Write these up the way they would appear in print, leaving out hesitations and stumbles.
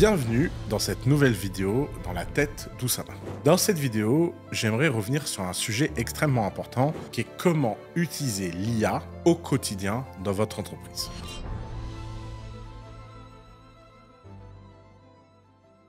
Bienvenue dans cette nouvelle vidéo dans la tête d'Oussama. Dans cette vidéo, j'aimerais revenir sur un sujet extrêmement important qui est comment utiliser l'IA au quotidien dans votre entreprise.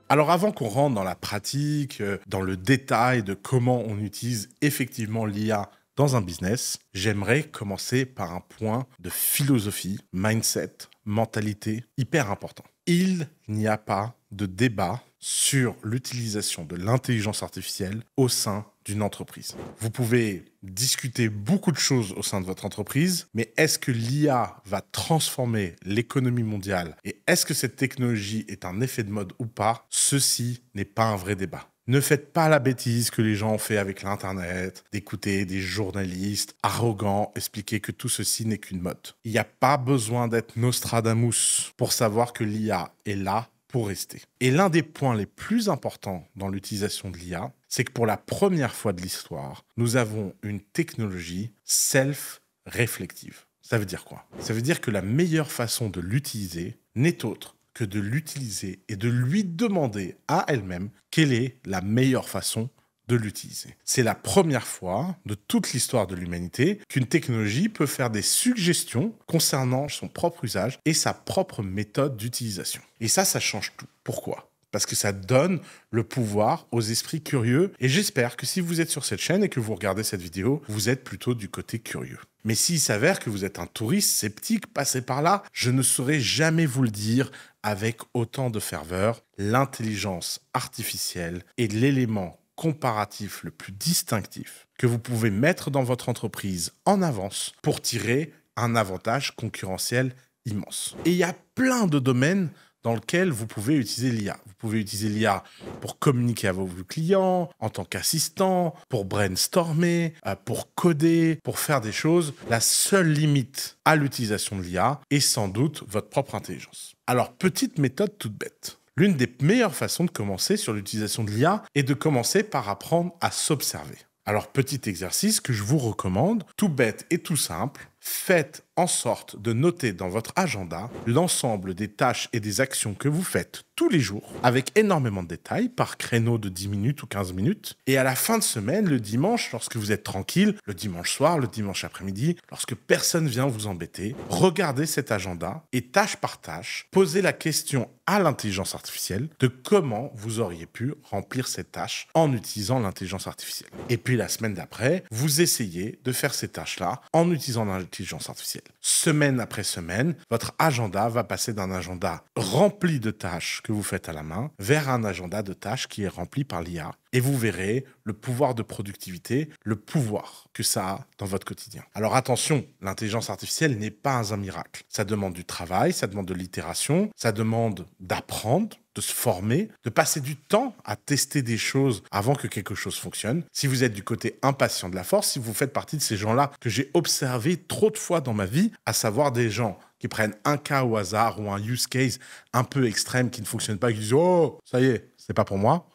Alors avant qu'on rentre dans la pratique, dans le détail de comment on utilise effectivement l'IA dans un business, j'aimerais commencer par un point de philosophie, mindset, mentalité hyper important. Il n'y a pas de débat sur l'utilisation de l'intelligence artificielle au sein d'une entreprise. Vous pouvez discuter beaucoup de choses au sein de votre entreprise, mais est-ce que l'IA va transformer l'économie mondiale et est-ce que cette technologie est un effet de mode ou pas? Ceci n'est pas un vrai débat. Ne faites pas la bêtise que les gens ont fait avec l'Internet, d'écouter des journalistes arrogants expliquer que tout ceci n'est qu'une mode. Il n'y a pas besoin d'être Nostradamus pour savoir que l'IA est là pour rester. Et l'un des points les plus importants dans l'utilisation de l'IA, c'est que pour la première fois de l'histoire, nous avons une technologie self-réflective. Ça veut dire quoi? Ça veut dire que la meilleure façon de l'utiliser n'est autre que de l'utiliser et de lui demander à elle-même quelle est la meilleure façon de l'utiliser. C'est la première fois de toute l'histoire de l'humanité qu'une technologie peut faire des suggestions concernant son propre usage et sa propre méthode d'utilisation. Et ça change tout. Pourquoi ? Parce que ça donne le pouvoir aux esprits curieux. Et j'espère que si vous êtes sur cette chaîne et que vous regardez cette vidéo, vous êtes plutôt du côté curieux. Mais s'il s'avère que vous êtes un touriste sceptique passé par là, je ne saurais jamais vous le dire avec autant de ferveur. L'intelligence artificielle est l'élément comparatif le plus distinctif que vous pouvez mettre dans votre entreprise en avance pour tirer un avantage concurrentiel immense. Et il y a plein de domaines dans lequel vous pouvez utiliser l'IA. Vous pouvez utiliser l'IA pour communiquer avec vos clients, en tant qu'assistant, pour brainstormer, pour coder, pour faire des choses. La seule limite à l'utilisation de l'IA est sans doute votre propre intelligence. Alors, petite méthode toute bête. L'une des meilleures façons de commencer sur l'utilisation de l'IA est de commencer par apprendre à s'observer. Alors, petit exercice que je vous recommande, tout bête et tout simple, faites en sorte de noter dans votre agenda l'ensemble des tâches et des actions que vous faites tous les jours, avec énormément de détails, par créneau de 10 minutes ou 15 minutes. Et à la fin de semaine, le dimanche, lorsque vous êtes tranquille, le dimanche soir, le dimanche après-midi, lorsque personne vient vous embêter, regardez cet agenda et tâche par tâche, posez la question à l'intelligence artificielle de comment vous auriez pu remplir cette tâche en utilisant l'intelligence artificielle. Et puis la semaine d'après, vous essayez de faire ces tâches-là en utilisant l'intelligence artificielle. Semaine après semaine, votre agenda va passer d'un agenda rempli de tâches que vous faites à la main vers un agenda de tâches qui est rempli par l'IA. Et vous verrez le pouvoir de productivité, le pouvoir que ça a dans votre quotidien. Alors attention, l'intelligence artificielle n'est pas un miracle. Ça demande du travail, ça demande de l'itération, ça demande d'apprendre, de se former, de passer du temps à tester des choses avant que quelque chose fonctionne. Si vous êtes du côté impatient de la force, si vous faites partie de ces gens-là que j'ai observé trop de fois dans ma vie, à savoir des gens qui prennent un cas au hasard ou un use case un peu extrême qui ne fonctionne pas et qui disent « Oh, ça y est, c'est pas pour moi »,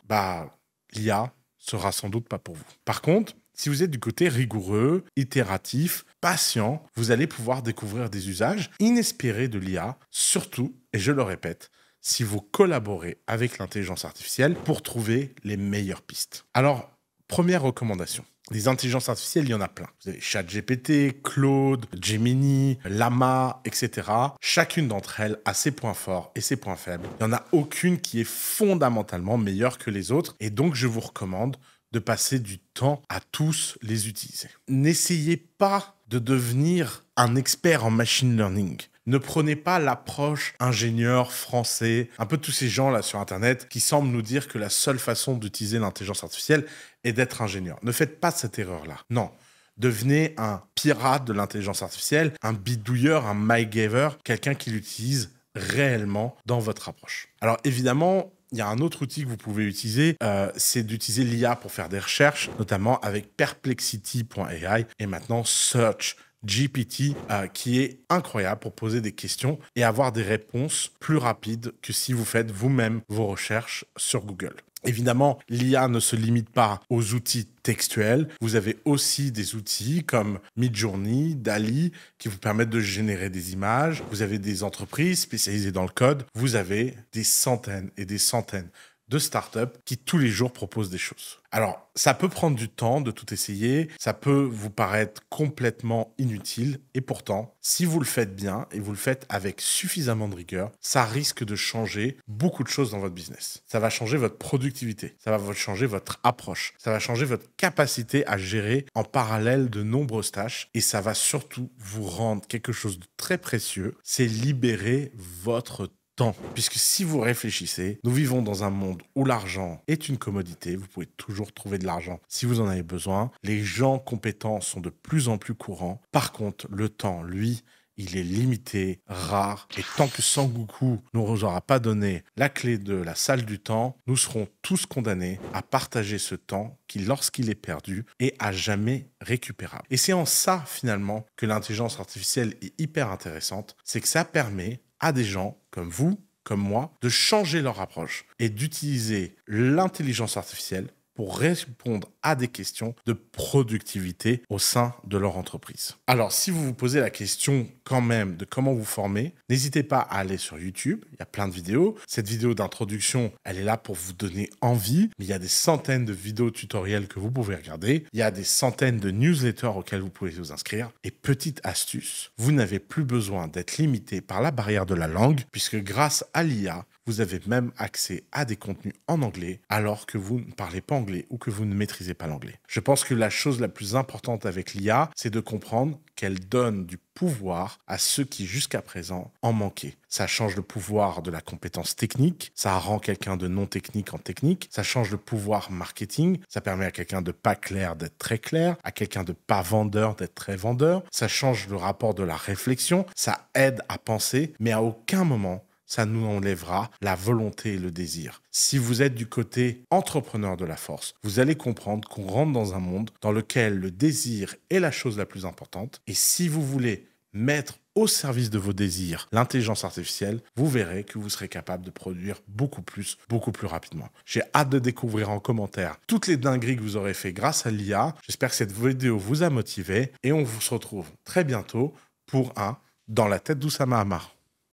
l'IA sera sans doute pas pour vous. Par contre, si vous êtes du côté rigoureux, itératif, patient, vous allez pouvoir découvrir des usages inespérés de l'IA, surtout, et je le répète, si vous collaborez avec l'intelligence artificielle pour trouver les meilleures pistes. Alors, première recommandation. Les intelligences artificielles, il y en a plein. Vous avez ChatGPT, Claude, Gemini, Llama, etc. Chacune d'entre elles a ses points forts et ses points faibles. Il n'y en a aucune qui est fondamentalement meilleure que les autres. Et donc, je vous recommande de passer du temps à tous les utiliser. N'essayez pas de devenir un expert en machine learning. Ne prenez pas l'approche ingénieur français, un peu tous ces gens là sur Internet qui semblent nous dire que la seule façon d'utiliser l'intelligence artificielle est d'être ingénieur. Ne faites pas cette erreur-là. Non. Devenez un pirate de l'intelligence artificielle, un bidouilleur, un MacGyver, quelqu'un qui l'utilise réellement dans votre approche. Alors évidemment, il y a un autre outil que vous pouvez utiliser, c'est d'utiliser l'IA pour faire des recherches, notamment avec Perplexity.ai et maintenant SearchGPT, qui est incroyable pour poser des questions et avoir des réponses plus rapides que si vous faites vous-même vos recherches sur Google. Évidemment, l'IA ne se limite pas aux outils textuels. Vous avez aussi des outils comme Midjourney, DALL-E, qui vous permettent de générer des images. Vous avez des entreprises spécialisées dans le code. Vous avez des centaines et des centaines de startups qui tous les jours proposent des choses. Alors, ça peut prendre du temps de tout essayer, ça peut vous paraître complètement inutile, et pourtant, si vous le faites bien et vous le faites avec suffisamment de rigueur, ça risque de changer beaucoup de choses dans votre business. Ça va changer votre productivité, ça va changer votre approche, ça va changer votre capacité à gérer en parallèle de nombreuses tâches, et ça va surtout vous rendre quelque chose de très précieux, c'est libérer votre temps. Puisque si vous réfléchissez, nous vivons dans un monde où l'argent est une commodité, vous pouvez toujours trouver de l'argent si vous en avez besoin. Les gens compétents sont de plus en plus courants. Par contre, le temps, lui, il est limité, rare, et tant que Sangoku ne nous aura pas donné la clé de la salle du temps, nous serons tous condamnés à partager ce temps qui, lorsqu'il est perdu, est à jamais récupérable. Et c'est en ça, finalement, que l'intelligence artificielle est hyper intéressante, c'est que ça permet à des gens comme vous, comme moi, de changer leur approche et d'utiliser l'intelligence artificielle pour répondre à des questions de productivité au sein de leur entreprise. Alors, si vous vous posez la question quand même de comment vous former, n'hésitez pas à aller sur YouTube, il y a plein de vidéos. Cette vidéo d'introduction, elle est là pour vous donner envie, mais il y a des centaines de vidéos tutoriels que vous pouvez regarder, il y a des centaines de newsletters auxquels vous pouvez vous inscrire, et petite astuce, vous n'avez plus besoin d'être limité par la barrière de la langue, puisque grâce à l'IA, vous avez même accès à des contenus en anglais alors que vous ne parlez pas anglais ou que vous ne maîtrisez pas l'anglais. Je pense que la chose la plus importante avec l'IA, c'est de comprendre qu'elle donne du pouvoir à ceux qui jusqu'à présent en manquaient. Ça change le pouvoir de la compétence technique, ça rend quelqu'un de non technique en technique, ça change le pouvoir marketing, ça permet à quelqu'un de pas clair d'être très clair, à quelqu'un de pas vendeur d'être très vendeur, ça change le rapport de la réflexion, ça aide à penser, mais à aucun moment ça nous enlèvera la volonté et le désir. Si vous êtes du côté entrepreneur de la force, vous allez comprendre qu'on rentre dans un monde dans lequel le désir est la chose la plus importante. Et si vous voulez mettre au service de vos désirs l'intelligence artificielle, vous verrez que vous serez capable de produire beaucoup plus rapidement. J'ai hâte de découvrir en commentaire toutes les dingueries que vous aurez fait grâce à l'IA. J'espère que cette vidéo vous a motivé et on se retrouve très bientôt pour un Dans la tête d'Oussama Hamar.